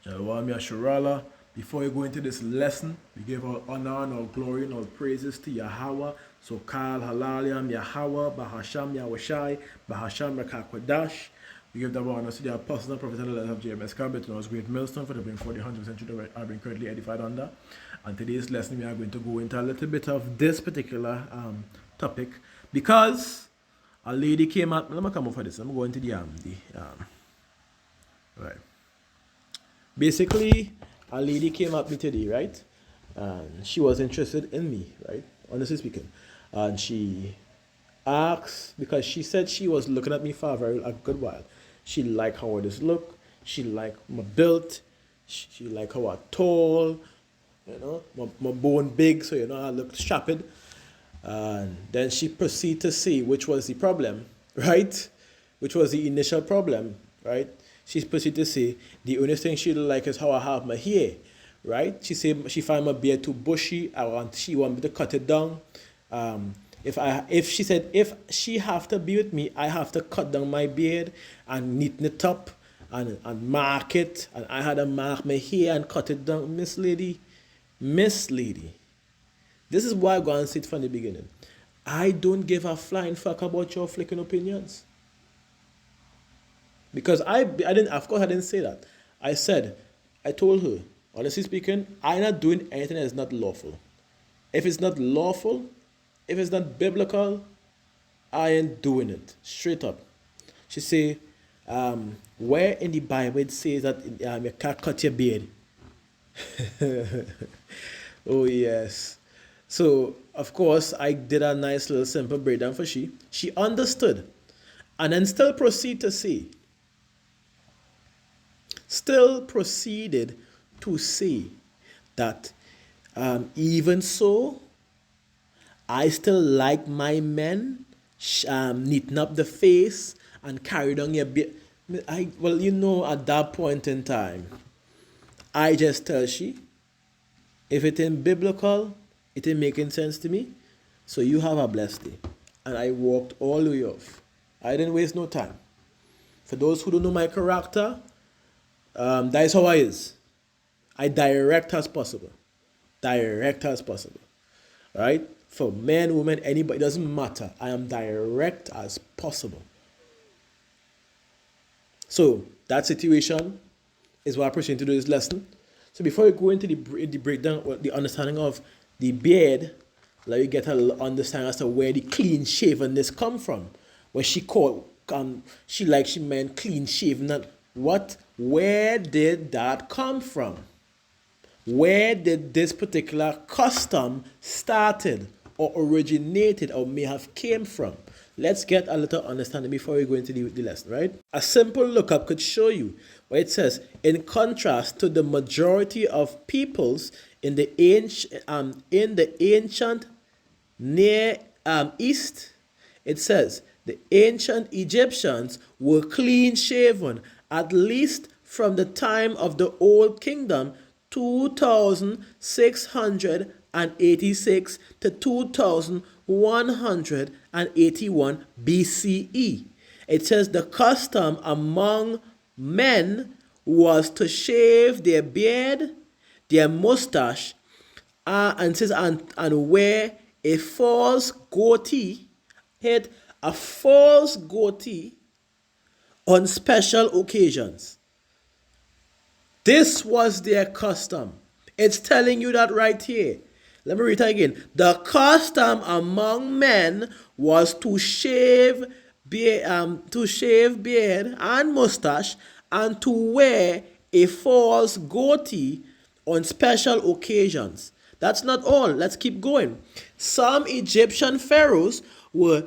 Shalom Yasharala. Before we go into this lesson, we give our honor and our glory and our praises to Yahweh. So Kal Halalim Yahweh, Bahasham Yahweh Bahasham Rakakwadash. We give the honor to the apostle and prophet and letters of JMS Cabot and our great millstone for the bring for the 100th century that I've been currently edified under. And today's lesson we are going to go into a little bit of this particular topic because a lady came out. Let me come over this. I'm going to the right. Basically, a lady came at me today, right? And she was interested in me, right? Honestly speaking. And she asked, because she said she was looking at me for a good while. She liked how I just look. She liked my build. She liked how I tall. You know, my bone big, so you know I look strapped. And then she proceeded to say which was the problem, right? Which was the initial problem, right? She proceeded to say the only thing she don't like is how I have my hair, right? She said she find my beard too bushy. She want me to cut it down. If she said if she have to be with me, I have to cut down my beard and neaten it up and mark it. And I had to mark my hair and cut it down. Miss Lady. This is why I go and say it from the beginning. I don't give a flying fuck about your flicking opinions. Because I didn't, of course I didn't say that. I told her, honestly speaking, I'm not doing anything that is not lawful. If it's not lawful, if it's not biblical, I ain't doing it. Straight up. She say, where in the Bible it says that you can't cut your beard? Oh yes. So of course I did a nice little simple breakdown for she. She understood. And then still proceeded to say that even so, I still like my men neaten up the face and carry down your beard. Well, you know, at that point in time, I just tell she, if it ain't biblical, it ain't making sense to me. So you have a blessed day. And I walked all the way off. I didn't waste no time. For those who don't know my character, that is how I is. I direct as possible. Right? For men, women, anybody, it doesn't matter. I am direct as possible. So that situation is what I proceed to do this lesson. So before we go into the breakdown, or the understanding of the beard, let you get a little understanding as to where the clean shavenness come from. Where she meant clean shaven. What? Where did that come from? Where did this particular custom started or originated or may have came from? Let's get a little understanding before we go into the lesson, right? A simple lookup could show you where it says, in contrast to the majority of peoples in the ancient Near East, it says the ancient Egyptians were clean shaven, at least from the time of the Old Kingdom, 2686 to 2181 BCE. It says the custom among men was to shave their beard, their mustache, and wear a false goatee, on special occasions. This was their custom. It's telling you that right here. Let me read it again. The custom among men was to shave beard and mustache, and to wear a false goatee on special occasions. That's not all. Let's keep going. Some Egyptian pharaohs were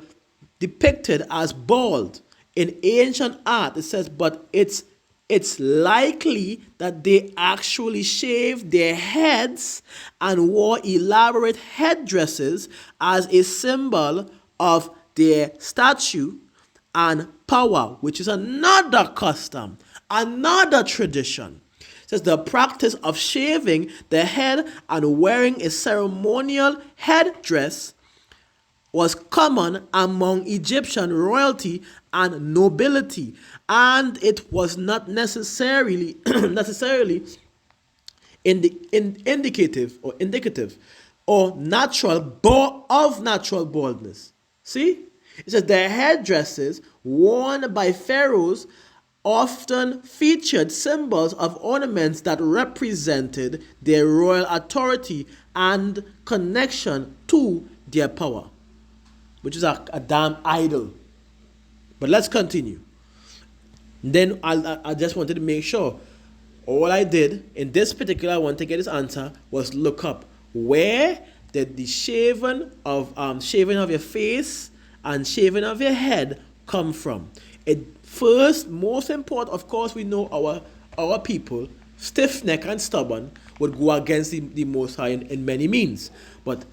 depicted as bald. In ancient art, it says, but it's likely that they actually shaved their heads and wore elaborate headdresses as a symbol of their stature and power, which is another custom, another tradition. It says the practice of shaving the head and wearing a ceremonial headdress was common among Egyptian royalty and nobility, and it was not necessarily indicative or natural baldness. See? It says the headdresses worn by pharaohs often featured symbols of ornaments that represented their royal authority and connection to their power, which is a damn idol. But let's continue. Then I just wanted to make sure all I did in this particular, I want to get this answer, was look up where did the shaving of your face and shaving of your head come from. It first, most important, of course, we know our people, stiff neck and stubborn, would go against the Most High in many means. But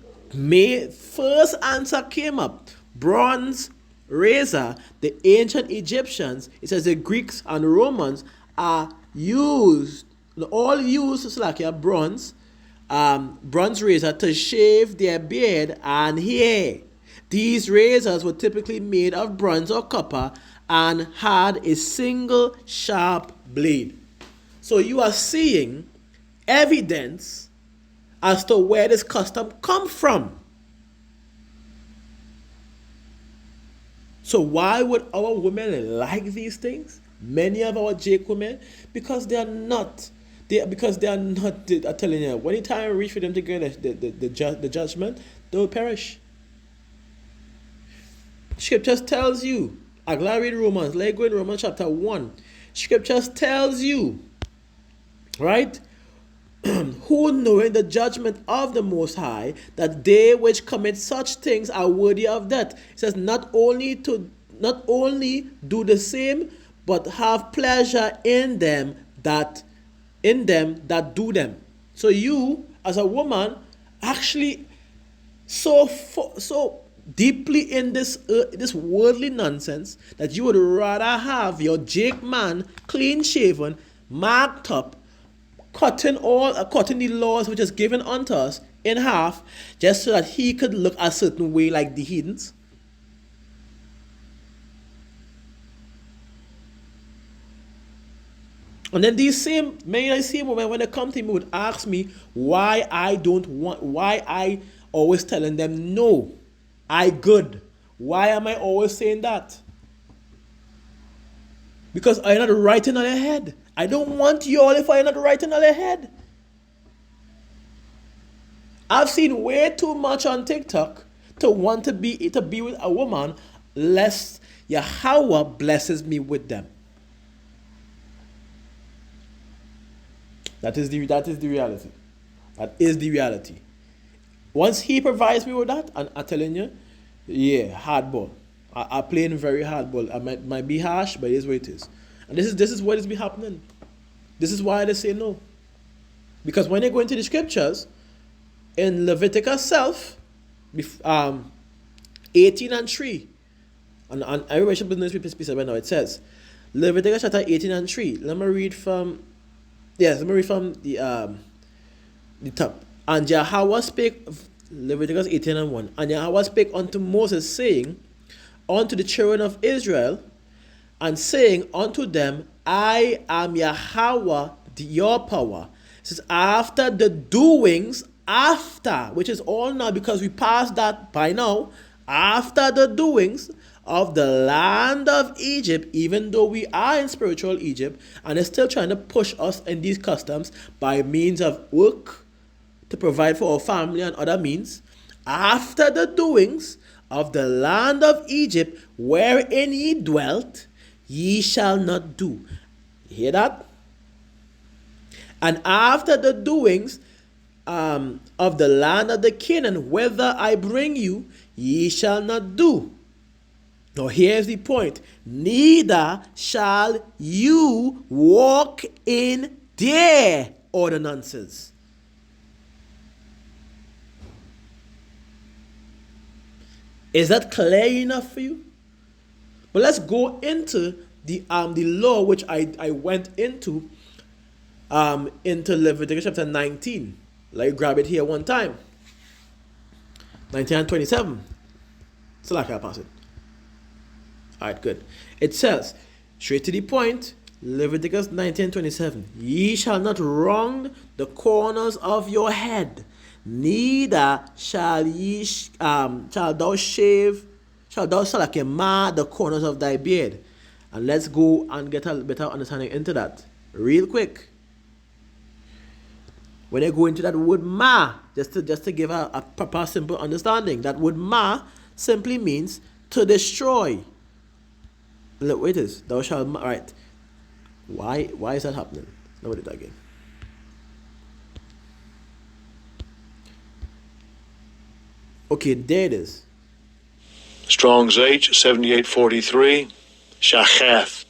first answer came up, bronze razor. The ancient Egyptians, it says the Greeks and Romans all used like a bronze razor to shave their beard and hair. These razors were typically made of bronze or copper and had a single sharp blade. So you are seeing evidence as to where this custom come from. So why would our women like these things? Many of our Jake women, because they are not. I'm telling you, when the time reach for them to get the judgment, they will perish. Scriptures tells you, I'm glad I read Romans, let's go in Romans chapter 1. Scriptures tells you, right? Who knowing the judgment of the Most High, that they which commit such things are worthy of death. It says not only do the same, but have pleasure in them that do them. So you, as a woman, actually so deeply in this worldly nonsense that you would rather have your Jake man clean shaven, marked up, cutting the laws which is given unto us in half, just so that he could look a certain way like the heathens. And then many women, when they come to me, would ask me why I always telling them no, I good. Why am I always saying that? Because I'm not writing on your head. I don't want you all if I'm not writing on your head. I've seen way too much on TikTok to want to be with a woman lest Yahweh blesses me with them. That is the reality. That is the reality. Once he provides me with that, and I'm telling you, yeah, hardball. I playing very hardball. I might be harsh, but it is what it is. And this is what is be happening. This is why they say no. Because when they go into the scriptures, in Leviticus self, 18 and 3, and everybody should business piece right now, it says, Leviticus chapter 18 and 3. Let me read from the top. And Yahweh spake, Leviticus 18 and 1. And Yahweh spake unto Moses, saying, unto the children of Israel, and saying unto them, I am Yahweh, your power. It says, after the doings, which is all now, because we passed that by now, after the doings of the land of Egypt, even though we are in spiritual Egypt, and they're still trying to push us in these customs by means of work to provide for our family and other means, after the doings of the land of Egypt, wherein ye dwelt, ye shall not do. You hear that? And after the doings of the land of the Canaan, whither I bring you, ye shall not do. Now here's the point. Neither shall you walk in their ordinances. Is that clear enough for you? But let's go into the law which I went into Leviticus chapter 19. Let me grab it here one time. 19 and 27. So like I pass it. Alright, good. It says, straight to the point, Leviticus 19:27. Ye shall not wrong the corners of your head, neither shall thou mar the corners of thy beard. And let's go and get a better understanding into that. Real quick. When I go into that word ma, just to give a proper simple understanding, that word ma simply means to destroy. Look, wait, thou shalt right. Why is that happening? Look at it again. Okay, there it is. Strong's H 7843. Shacheth.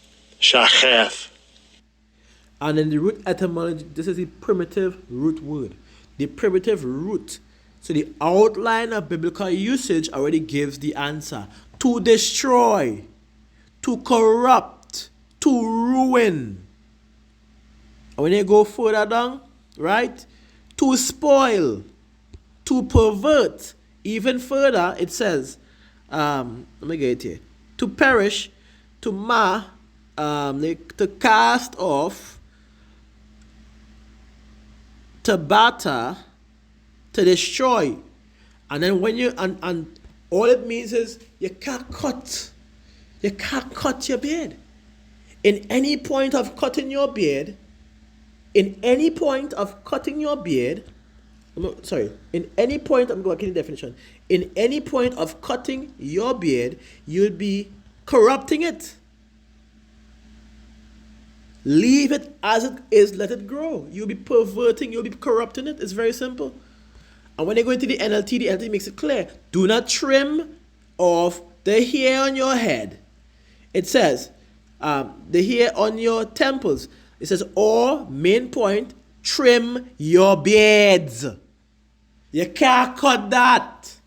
And in the root etymology, this is the primitive root word. The primitive root. So the outline of biblical usage already gives the answer. To destroy, to corrupt, to ruin. And when you go further down, right? To spoil, to pervert. Even further, it says, let me get it here. To perish, to mar, to cast off, to batter, to destroy. And then when you, and all it means is you can't cut your beard. In any point of cutting your beard, I'm going to get the definition. In any point of cutting your beard, you'd be corrupting it. Leave it as it is, let it grow. You'll be perverting, you'll be corrupting it. It's very simple. And when you go into the NLT makes it clear. Do not trim off the hair on your head. It says, the hair on your temples. It says, or, main point, trim your beards. You can't cut that.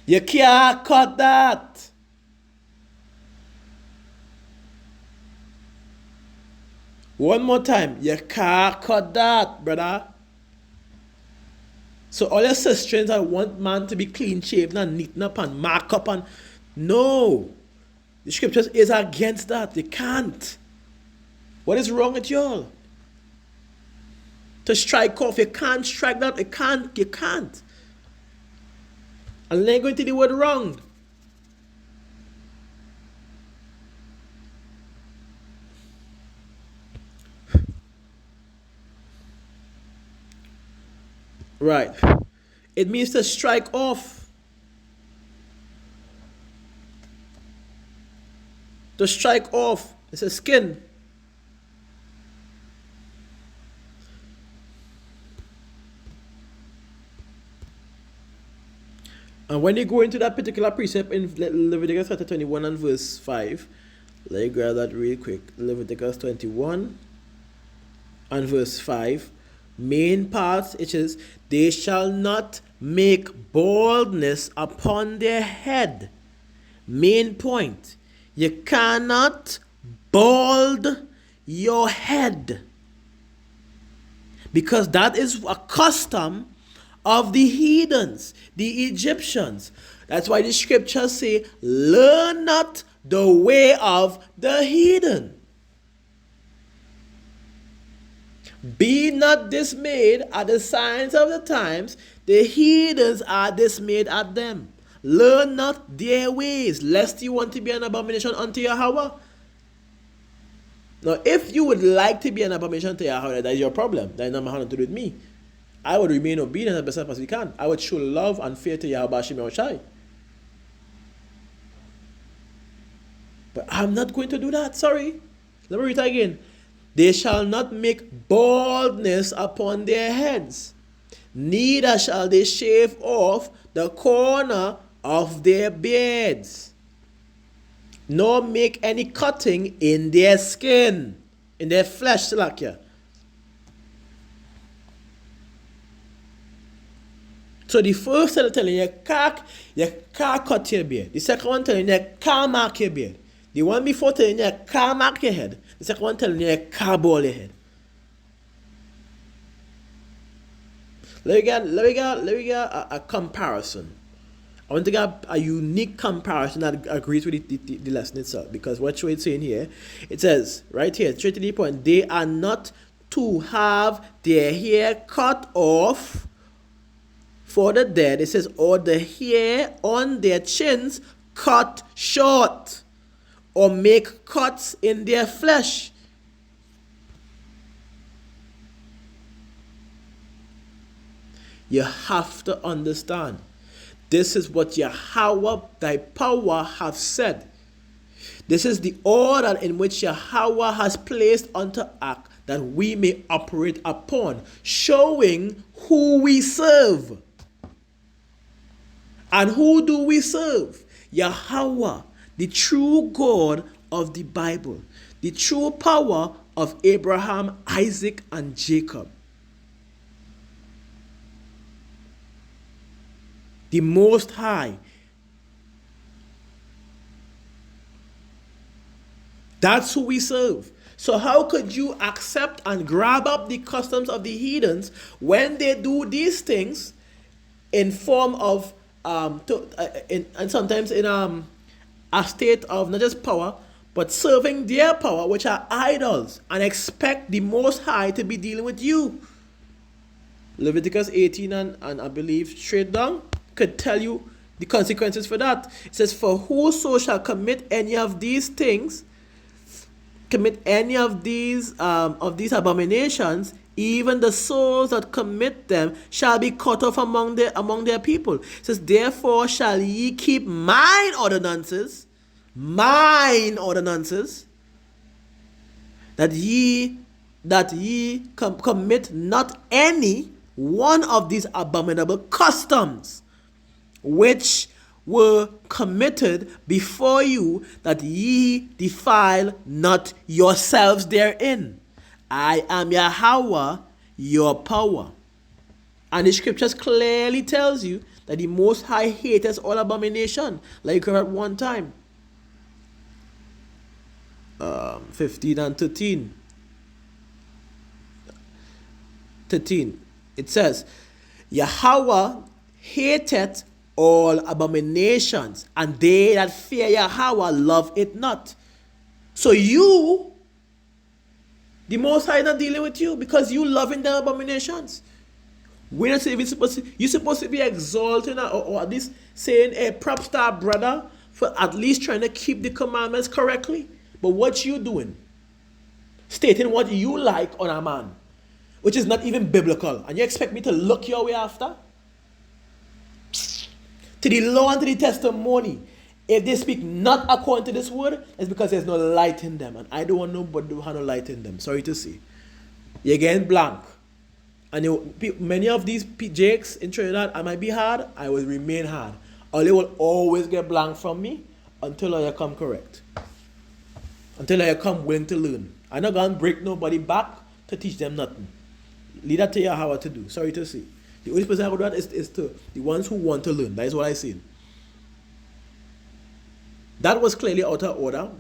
You can't cut that. One more time. You can't cut that, brother. So all your sisters that want man to be clean shaven and neaten up and mark up and no. The scriptures is against that. They can't. What is wrong with y'all? To strike off, you can't strike that. You can't. And then going to the word wrong. Right. It means to strike off. To strike off. It's a skin. And when you go into that particular precept in Leviticus chapter 21 and verse 5, let me grab that real quick. Leviticus 21 and verse 5. Main parts, it is, they shall not make baldness upon their head. Main point, you cannot bald your head. Because that is a custom of the heathens, the Egyptians. That's why the scriptures say, learn not the way of the heathen. Be not dismayed at the signs of the times, the heathens are dismayed at them. Learn not their ways, lest you want to be an abomination unto Yahweh. Now, if you would like to be an abomination to Yahweh, that is your problem. That is not nothing to do with me. I would remain obedient as best as we can. I would show love and fear to Yahweh Hashem Yahushai. But I'm not going to do that. Sorry. Let me read it again. They shall not make baldness upon their heads, neither shall they shave off the corner of their beards, nor make any cutting in their skin, in their flesh, Salakia. So the first one telling you can't cut your beard. The second one telling you can't mark your beard. The one before telling you can't mark your head. The second one telling you can't bald your head. Let me get a comparison. I want to get a unique comparison that agrees with the lesson itself. Because what it's saying here, it says, right here, straight to the point, they are not to have their hair cut off for the dead. It says, or the hair on their chins cut short, or make cuts in their flesh. You have to understand. This is what Yahweh, thy power, have said. This is the order in which Yahweh has placed unto act that we may operate upon, showing who we serve. And who do we serve? Yahweh, the true God of the Bible, the true power of Abraham, Isaac, and Jacob. The Most High. That's who we serve. So how could you accept and grab up the customs of the heathens when they do these things in form of and sometimes in a state of not just power, but serving their power, which are idols, and expect the Most High to be dealing with you? Leviticus 18 and I believe straight down could tell you the consequences for that. It says, for whoso shall commit any of these things, commit any of these abominations, even the souls that commit them shall be cut off among their people. It says, therefore shall ye keep mine ordinances, that ye commit not any one of these abominable customs which were committed before you, that ye defile not yourselves therein. I am Yahweh, your power. And the scriptures clearly tells you that the Most High hates all abomination, like at one time. 15 and 13. 13. It says, Yahweh hateth all abominations, and they that fear Yahweh love it not. So you, the Most High, not dealing with you because you loving them abominations. We're not even you're supposed to be exalting or at least saying a prop star brother for at least trying to keep the commandments correctly. But what you doing? Stating what you like on a man, which is not even biblical, and you expect me to look your way after? To the law and to the testimony, if they speak not according to this word, it's because there's no light in them, and I don't want nobody to have no light in them. Sorry to say. You're getting blank. And many of these jakes in Trinidad, I might be hard, I will remain hard. Or they will always get blank from me until I come correct. Until I come willing to learn. I'm not going to break nobody back to teach them nothing. Leave that to Yahweh to do. Sorry to say. The only person I would do that is to the ones who want to learn. That is what I said. That was clearly out of order.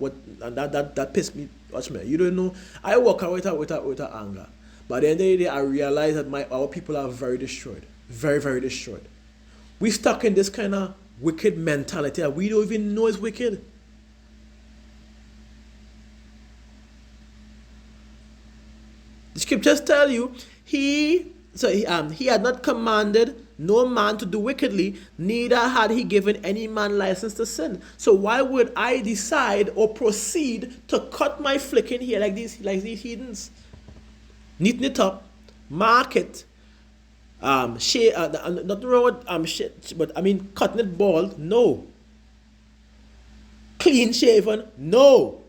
And that pissed me. Watch me. You don't know. I walk out with anger. But at the end of the day, I realize that our people are very destroyed. Very, very destroyed. We stuck in this kind of wicked mentality that we don't even know is wicked. The scriptures tell you he had not commanded no man to do wickedly, neither had he given any man license to sin. So why would I decide or proceed to cut my flicking here like these heathens? Neaten it up, mark it, shave, nothing wrong with but I mean cutting it bald, no. Clean shaven, no.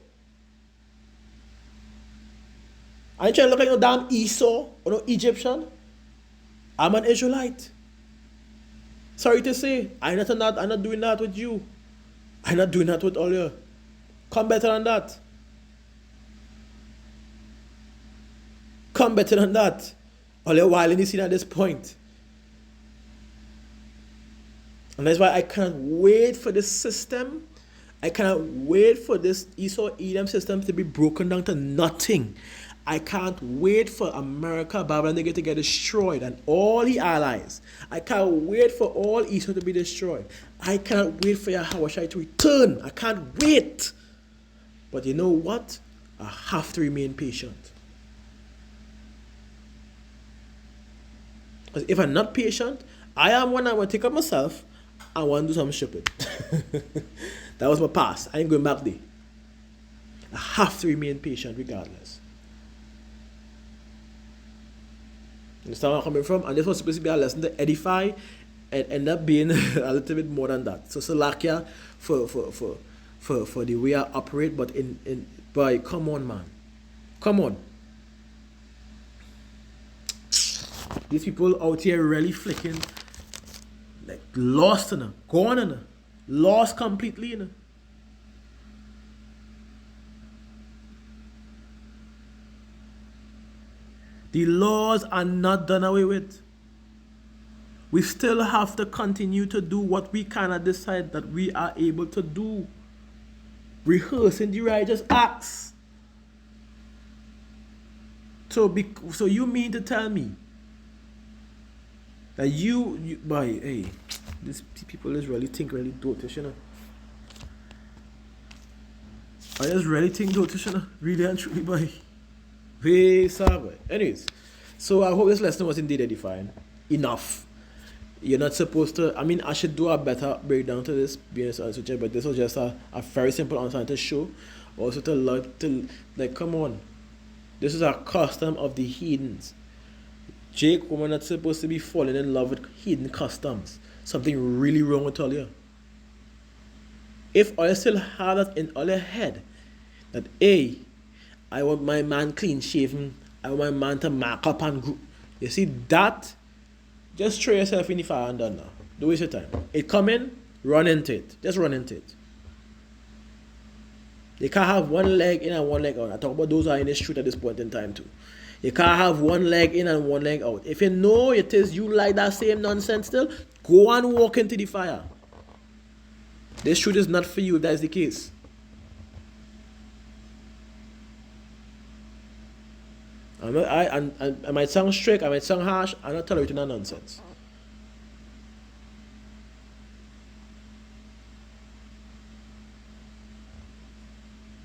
I ain't trying to look like no damn Esau or no Egyptian. I'm an Israelite. Sorry to say, I'm not doing that with you. I'm not doing that with all you. Come better than that. Come better than that. All your while in this scene at this point. And that's why I cannot wait for this system. I cannot wait for this Esau Edom system to be broken down to nothing. I can't wait for America, Babylon to get destroyed and all the allies. I can't wait for all Israel to be destroyed. I can't wait for Yahushua to return. I can't wait. But you know what? I have to remain patient. Because if I'm not patient, I am when I want to take up myself, I want to do something stupid. That was my past. I ain't going back there. I have to remain patient regardless. Understand where I'm coming from? And this was supposed to be a lesson to edify and end up being a little bit more than that. So Salakia for the way I operate, but boy, come on, man. Come on. These people out here really flicking, like lost in her, gone in her, lost completely in her. The laws are not done away with. We still have to continue to do what we cannot decide that we are able to do. Rehearsing the righteous acts. So you mean to tell me that hey, these people just really think really dotish, you know. I just really think dotish, you know. Really and truly, boy. Very sad, boy. Anyways, so I hope this lesson was indeed edifying. Enough. You're not supposed to, I mean, I should do a better breakdown to this, being honest, but this was just a very simple answer to show. Also like, come on. This is a custom of the heathens. Jake, we're not supposed to be falling in love with heathen customs. Something really wrong with all you. If I still have that in all your head, that, hey, I want my man clean shaven, I want my man to mark up and group. You see that? Just throw yourself in the fire and done now. Don't waste your time. It come in, run into it. Just run into it. You can't have one leg in and one leg out. I talk about those who are in the street at this point in time too. You can't have one leg in and one leg out. If you know it is you like that same nonsense still, go and walk into the fire. This truth is not for you if that is the case. I might sound strict, I might sound harsh, I'm not tolerating that nonsense.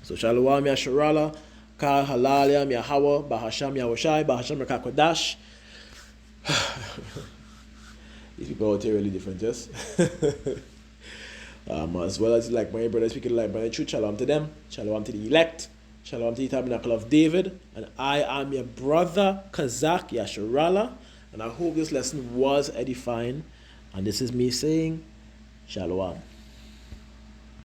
So Shalom Yasharala, Kal Halalia Yahawa, Bahasham Yahushai, Bahasham Rakakodash. These people out here really different, yes? As well as like my brothers speaking like my truth, shalom to them, shalom to the elect. Shalom to the Tabernacle of David, and I am your brother Kazak Yasharala, and I hope this lesson was edifying, and this is me saying Shalom.